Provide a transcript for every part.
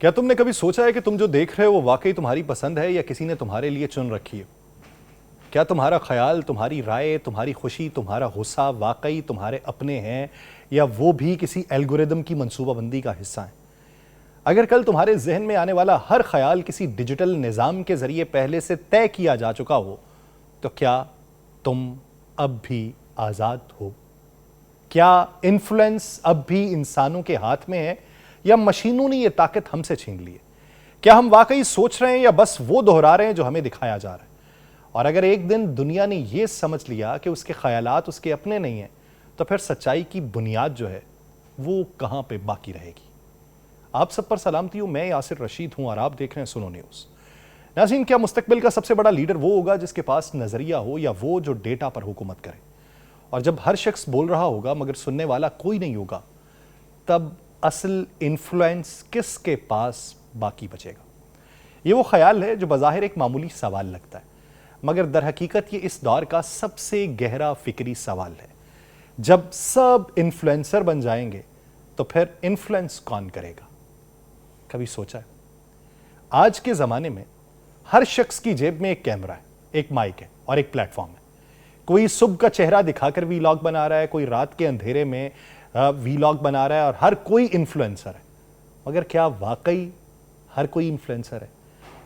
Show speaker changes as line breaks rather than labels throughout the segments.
کیا تم نے کبھی سوچا ہے کہ تم جو دیکھ رہے ہو وہ واقعی تمہاری پسند ہے یا کسی نے تمہارے لیے چن رکھی ہے؟ کیا تمہارا خیال، تمہاری رائے، تمہاری خوشی، تمہارا غصہ واقعی تمہارے اپنے ہیں یا وہ بھی کسی الگوریدم کی منصوبہ بندی کا حصہ ہیں؟ اگر کل تمہارے ذہن میں آنے والا ہر خیال کسی ڈیجیٹل نظام کے ذریعے پہلے سے طے کیا جا چکا ہو تو کیا تم اب بھی آزاد ہو؟ کیا انفلوئنس اب بھی انسانوں کے ہاتھ میں ہے یا مشینوں نے یہ طاقت ہم سے چھین لی ہے؟ کیا ہم واقعی سوچ رہے ہیں یا بس وہ دہرا رہے ہیں جو ہمیں دکھایا جا رہا ہے؟ اور اگر ایک دن دنیا نے یہ سمجھ لیا کہ اس کے خیالات اس کے اپنے نہیں ہیں تو پھر سچائی کی بنیاد جو ہے وہ کہاں پہ باقی رہے گی؟ آپ سب پر سلامتی ہوں، میں یاسر رشید ہوں اور آپ دیکھ رہے ہیں سنو نیوز۔ ناظرین، کیا مستقبل کا سب سے بڑا لیڈر وہ ہوگا جس کے پاس نظریہ ہو یا وہ جو ڈیٹا پر حکومت کرے؟ اور جب ہر شخص بول رہا ہوگا مگر سننے والا کوئی نہیں ہوگا تب اصل انفلوئنس کس کے پاس باقی بچے گا؟ یہ وہ خیال ہے جو بظاہر ایک معمولی سوال لگتا ہے مگر در حقیقت یہ اس دور کا سب سے گہرا فکری سوال ہے۔ جب سب انفلوئنسر بن جائیں گے تو پھر انفلوئنس کون کرے گا؟ کبھی سوچا ہے؟ آج کے زمانے میں ہر شخص کی جیب میں ایک کیمرہ ہے، ایک مائک ہے اور ایک پلیٹ فارم ہے۔ کوئی صبح کا چہرہ دکھا کر ویلاگ بنا رہا ہے، کوئی رات کے اندھیرے میں ویلاگ بنا رہا ہے اور ہر کوئی انفلوئنسر ہے۔ مگر کیا واقعی ہر کوئی انفلوئنسر ہے؟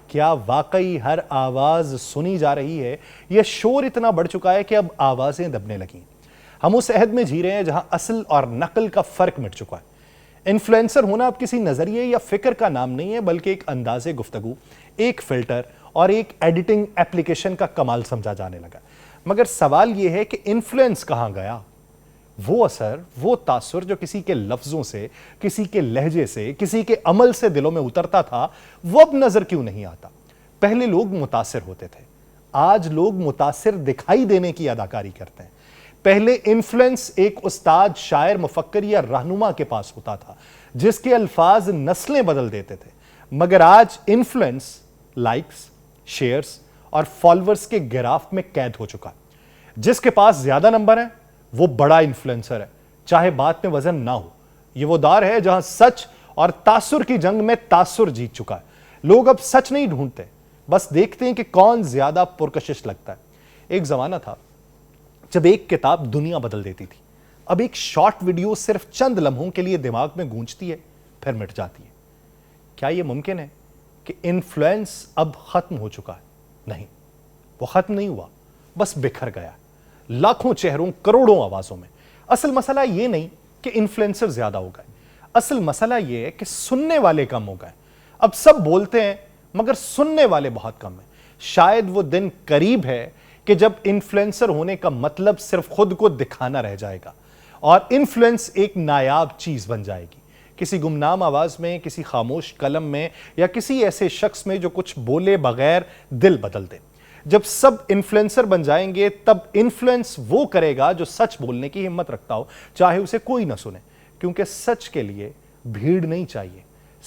کیا واقعی ہر آواز سنی جا رہی ہے؟ یہ شور اتنا بڑھ چکا ہے کہ اب آوازیں دبنے لگیں۔ ہم اس عہد میں جی رہے ہیں جہاں اصل اور نقل کا فرق مٹ چکا ہے۔ انفلوئنسر ہونا اب کسی نظریے یا فکر کا نام نہیں ہے بلکہ ایک انداز گفتگو، ایک فلٹر اور ایک ایڈیٹنگ ایپلیکیشن کا کمال سمجھا جانے لگا۔ مگر سوال یہ ہے کہ انفلوئنس کہاں گیا؟ وہ اثر، وہ تاثر جو کسی کے لفظوں سے، کسی کے لہجے سے، کسی کے عمل سے دلوں میں اترتا تھا، وہ اب نظر کیوں نہیں آتا؟ پہلے لوگ متاثر ہوتے تھے، آج لوگ متاثر دکھائی دینے کی اداکاری کرتے ہیں۔ پہلے انفلوئنس ایک استاد، شاعر، مفکر یا رہنما کے پاس ہوتا تھا جس کے الفاظ نسلیں بدل دیتے تھے، مگر آج انفلوئنس لائکس، شیئرز اور فالورز کے گراف میں قید ہو چکا ہے۔ جس کے پاس زیادہ نمبر ہیں وہ بڑا انفلوئنسر ہے، چاہے بات میں وزن نہ ہو۔ یہ وہ دور ہے جہاں سچ اور تاثر کی جنگ میں تاثر جیت چکا ہے۔ لوگ اب سچ نہیں ڈھونڈتے، بس دیکھتے ہیں کہ کون زیادہ پرکشش لگتا ہے۔ ایک زمانہ تھا جب ایک کتاب دنیا بدل دیتی تھی، اب ایک شارٹ ویڈیو صرف چند لمحوں کے لیے دماغ میں گونجتی ہے پھر مٹ جاتی ہے۔ کیا یہ ممکن ہے کہ انفلوئنس اب ختم ہو چکا ہے؟ نہیں، وہ ختم نہیں ہوا، بس بکھر گیا، لاکھوں چہروں، کروڑوں آوازوں میں۔ اصل مسئلہ یہ نہیں کہ انفلوئنسر زیادہ ہو گئے، اصل مسئلہ یہ ہے کہ سننے والے کم ہو گئے۔ اب سب بولتے ہیں مگر سننے والے بہت کم ہیں۔ شاید وہ دن قریب ہے کہ جب انفلوئنسر ہونے کا مطلب صرف خود کو دکھانا رہ جائے گا اور انفلوئنس ایک نایاب چیز بن جائے گی، کسی گمنام آواز میں، کسی خاموش قلم میں یا کسی ایسے شخص میں جو کچھ بولے بغیر دل بدل دے۔ جب سب انفلوئنسر بن جائیں گے تب انفلوئنس وہ کرے گا جو سچ بولنے کی ہمت رکھتا ہو، چاہے اسے کوئی نہ سنے، کیونکہ سچ کے لیے بھیڑ نہیں چاہیے،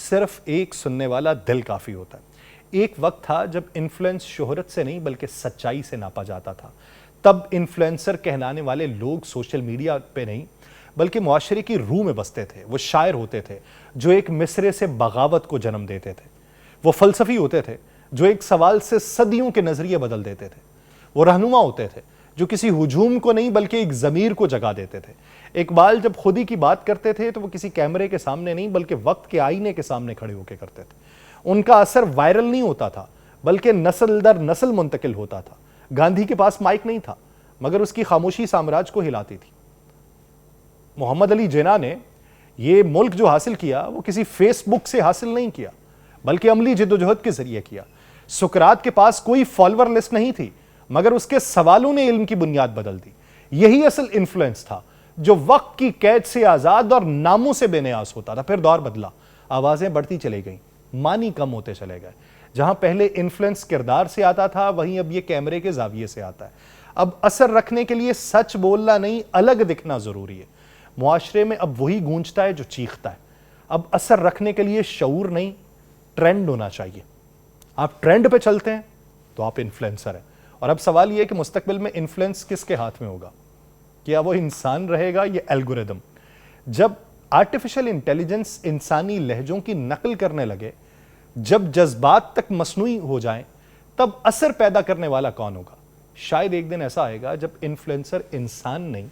صرف ایک سننے والا دل کافی ہوتا ہے۔ ایک وقت تھا جب انفلوئنس شہرت سے نہیں بلکہ سچائی سے ناپا جاتا تھا۔ تب انفلوئنسر کہلانے والے لوگ سوشل میڈیا پہ نہیں بلکہ معاشرے کی روح میں بستے تھے۔ وہ شاعر ہوتے تھے جو ایک مصرعے سے بغاوت کو جنم دیتے تھے، وہ فلسفی ہوتے تھے جو ایک سوال سے صدیوں کے نظریے بدل دیتے تھے، وہ رہنما ہوتے تھے جو کسی ہجوم کو نہیں بلکہ ایک ضمیر کو جگا دیتے تھے۔ اقبال جب خودی کی بات کرتے تھے تو وہ کسی کیمرے کے سامنے نہیں بلکہ وقت کے آئینے کے سامنے کھڑے ہو کے کرتے تھے۔ ان کا اثر وائرل نہیں ہوتا تھا بلکہ نسل در نسل منتقل ہوتا تھا۔ گاندھی کے پاس مائک نہیں تھا مگر اس کی خاموشی سامراج کو ہلاتی تھی۔ محمد علی جناح نے یہ ملک جو حاصل کیا وہ کسی فیس بک سے حاصل نہیں کیا بلکہ عملی جدوجہد کے ذریعے کیا۔ سقراط کے پاس کوئی فالوور لسٹ نہیں تھی مگر اس کے سوالوں نے علم کی بنیاد بدل دی۔ یہی اصل انفلوئنس تھا جو وقت کی قید سے آزاد اور ناموں سے بے نیاز ہوتا تھا۔ پھر دور بدلا، آوازیں بڑھتی چلی گئیں، معنی کم ہوتے چلے گئے۔ جہاں پہلے انفلوئنس کردار سے آتا تھا وہیں اب یہ کیمرے کے زاویے سے آتا ہے۔ اب اثر رکھنے کے لیے سچ بولنا نہیں، الگ دکھنا ضروری ہے۔ معاشرے میں اب وہی گونجتا ہے جو چیختا ہے۔ اب اثر رکھنے کے لیے شعور نہیں، ٹرینڈ ہونا چاہیے۔ آپ ٹرینڈ پہ چلتے ہیں تو آپ انفلوئنسر ہیں۔ اور اب سوال یہ ہے کہ مستقبل میں انفلوئنس کس کے ہاتھ میں ہوگا؟ کیا وہ انسان رہے گا یا الگوریدم؟ جب آرٹیفیشل انٹیلیجنس انسانی لہجوں کی نقل کرنے لگے، جب جذبات تک مصنوعی ہو جائیں، تب اثر پیدا کرنے والا کون ہوگا؟ شاید ایک دن ایسا آئے گا جب انفلوئنسر انسان نہیں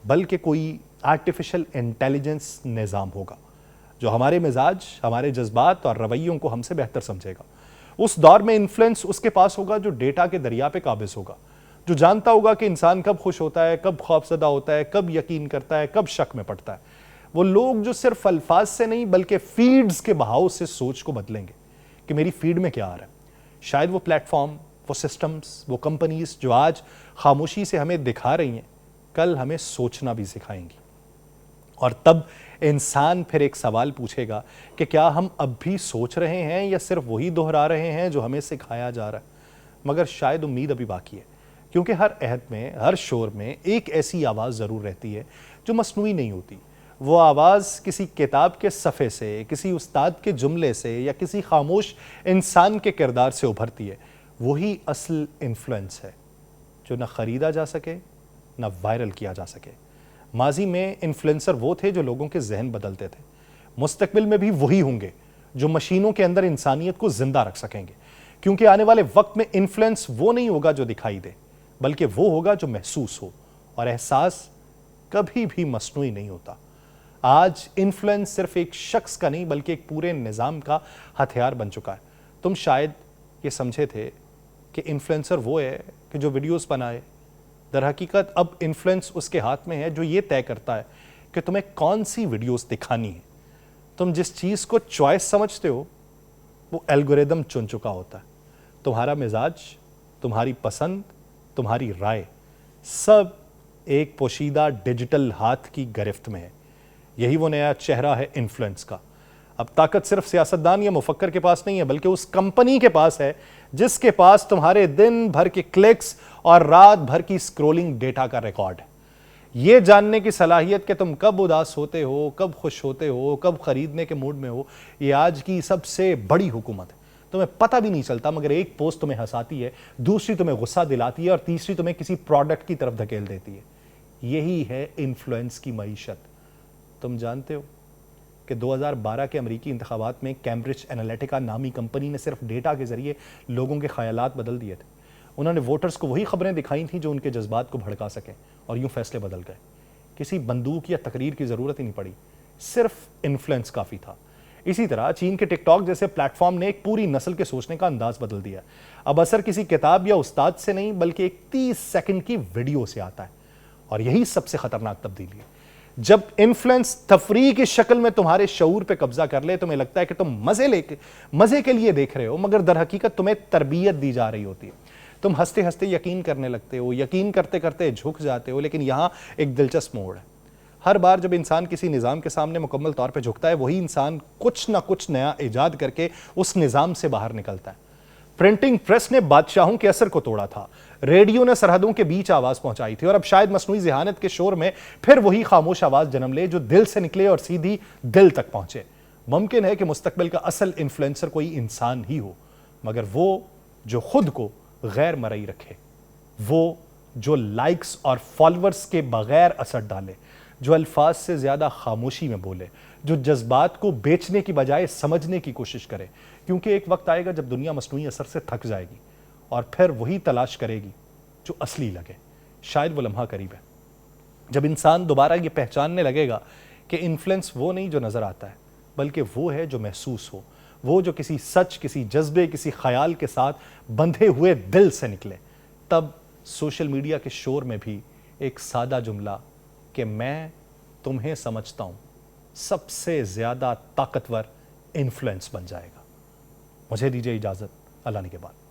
بلکہ کوئی آرٹیفیشل انٹیلیجنس نظام ہوگا جو ہمارے مزاج، ہمارے جذبات اور رویوں کو ہم سے بہتر سمجھے گا۔ اس دور میں انفلوئنس اس کے پاس ہوگا جو ڈیٹا کے دریا پہ قابض ہوگا، جو جانتا ہوگا کہ انسان کب خوش ہوتا ہے، کب خوفزدہ ہوتا ہے، کب یقین کرتا ہے، کب شک میں پڑتا ہے۔ وہ لوگ جو صرف الفاظ سے نہیں بلکہ فیڈز کے بہاؤ سے سوچ کو بدلیں گے کہ میری فیڈ میں کیا آ رہا ہے۔ شاید وہ پلیٹ فارم، وہ سسٹمز، وہ کمپنیز جو آج خاموشی سے ہمیں دکھا رہی ہیں، کل ہمیں سوچنا بھی سکھائیں گی۔ اور تب انسان پھر ایک سوال پوچھے گا کہ کیا ہم اب بھی سوچ رہے ہیں یا صرف وہی دہرا رہے ہیں جو ہمیں سکھایا جا رہا ہے؟ مگر شاید امید ابھی باقی ہے، کیونکہ ہر عہد میں، ہر شور میں ایک ایسی آواز ضرور رہتی ہے جو مصنوعی نہیں ہوتی۔ وہ آواز کسی کتاب کے صفحے سے، کسی استاد کے جملے سے یا کسی خاموش انسان کے کردار سے ابھرتی ہے۔ وہی اصل انفلوئنس ہے جو نہ خریدا جا سکے، نہ وائرل کیا جا سکے۔ ماضی میں انفلوئنسر وہ تھے جو لوگوں کے ذہن بدلتے تھے، مستقبل میں بھی وہی ہوں گے جو مشینوں کے اندر انسانیت کو زندہ رکھ سکیں گے، کیونکہ آنے والے وقت میں انفلوئنس وہ نہیں ہوگا جو دکھائی دے، بلکہ وہ ہوگا جو محسوس ہو، اور احساس کبھی بھی مصنوعی نہیں ہوتا۔ آج انفلوئنس صرف ایک شخص کا نہیں بلکہ ایک پورے نظام کا ہتھیار بن چکا ہے۔ تم شاید یہ سمجھے تھے کہ انفلوئنسر وہ ہے کہ جو ویڈیوز بنائے، در حقیقت اب انفلوئنس اس کے ہاتھ میں ہے جو یہ طے کرتا ہے کہ تمہیں کون سی ویڈیوز دکھانی ہے۔ تم جس چیز کو چوائس سمجھتے ہو وہ الگوریدم چن چکا ہوتا ہے۔ تمہارا مزاج، تمہاری پسند، تمہاری رائے، سب ایک پوشیدہ ڈیجیٹل ہاتھ کی گرفت میں ہے۔ یہی وہ نیا چہرہ ہے انفلوئنس کا۔ اب طاقت صرف سیاستدان یا مفکر کے پاس نہیں ہے بلکہ اس کمپنی کے پاس ہے جس کے پاس تمہارے دن بھر کے کلکس اور رات بھر کی سکرولنگ ڈیٹا کا ریکارڈ ہے۔ یہ جاننے کی صلاحیت کہ تم کب اداس ہوتے ہو، کب خوش ہوتے ہو، کب خریدنے کے موڈ میں ہو، یہ آج کی سب سے بڑی حکومت ہے۔ تمہیں پتہ بھی نہیں چلتا مگر ایک پوسٹ تمہیں ہنساتی ہے، دوسری تمہیں غصہ دلاتی ہے اور تیسری تمہیں کسی پروڈکٹ کی طرف دھکیل دیتی ہے۔ یہی ہے انفلوئنس کی معیشت۔ تم جانتے ہو کہ 2012 کے امریکی انتخابات میں کیمبرج انالیٹیکا نامی کمپنی نے صرف ڈیٹا کے ذریعے لوگوں کے خیالات بدل دیے تھے۔ انہوں نے ووٹرز کو وہی خبریں دکھائی تھیں جو ان کے جذبات کو بھڑکا سکیں، اور یوں فیصلے بدل گئے۔ کسی بندوق یا تقریر کی ضرورت ہی نہیں پڑی، صرف انفلوئنس کافی تھا۔ اسی طرح چین کے ٹک ٹاک جیسے پلیٹ فارم نے ایک پوری نسل کے سوچنے کا انداز بدل دیا۔ اب اثر کسی کتاب یا استاد سے نہیں بلکہ ایک 30 سیکنڈ کی ویڈیو سے آتا ہے، اور یہی سب سے خطرناک تبدیلی ہے۔ جب انفلوئنس تفریح کی شکل میں تمہارے شعور پہ قبضہ کر لے، تمہیں لگتا ہے کہ تم مزے کے لیے دیکھ رہے ہو، مگر در حقیقت تمہیں تربیت دی جا رہی ہوتی ہے۔ تم ہنستے ہنستے یقین کرنے لگتے ہو، یقین کرتے کرتے جھک جاتے ہو۔ لیکن یہاں ایک دلچسپ موڑ ہے۔ ہر بار جب انسان کسی نظام کے سامنے مکمل طور پہ جھکتا ہے، وہی انسان کچھ نہ کچھ نیا ایجاد کر کے اس نظام سے باہر نکلتا ہے۔ پرنٹنگ پریس نے بادشاہوں کے اثر کو توڑا تھا، ریڈیو نے سرحدوں کے بیچ آواز پہنچائی تھی، اور اب شاید مصنوعی ذہانت کے شور میں پھر وہی خاموش آواز جنم لے جو دل سے نکلے اور سیدھی دل تک پہنچے۔ ممکن ہے کہ مستقبل کا اصل انفلوئنسر کوئی انسان ہی ہو، مگر وہ جو خود کو غیر مرئی رکھے، وہ جو لائکس اور فالورز کے بغیر اثر ڈالے، جو الفاظ سے زیادہ خاموشی میں بولے، جو جذبات کو بیچنے کی بجائے سمجھنے کی کوشش کرے، کیونکہ ایک وقت آئے گا جب دنیا مصنوعی اثر سے تھک جائے گی اور پھر وہی تلاش کرے گی جو اصلی لگے۔ شاید وہ لمحہ قریب ہے جب انسان دوبارہ یہ پہچاننے لگے گا کہ انفلوئنس وہ نہیں جو نظر آتا ہے بلکہ وہ ہے جو محسوس ہو، وہ جو کسی سچ، کسی جذبے، کسی خیال کے ساتھ بندھے ہوئے دل سے نکلے۔ تب سوشل میڈیا کے شور میں بھی ایک سادہ جملہ کہ میں تمہیں سمجھتا ہوں سب سے زیادہ طاقتور انفلوئنس بن جائے گا۔ مجھے دیجیے اجازت، اللہ نے کے بعد۔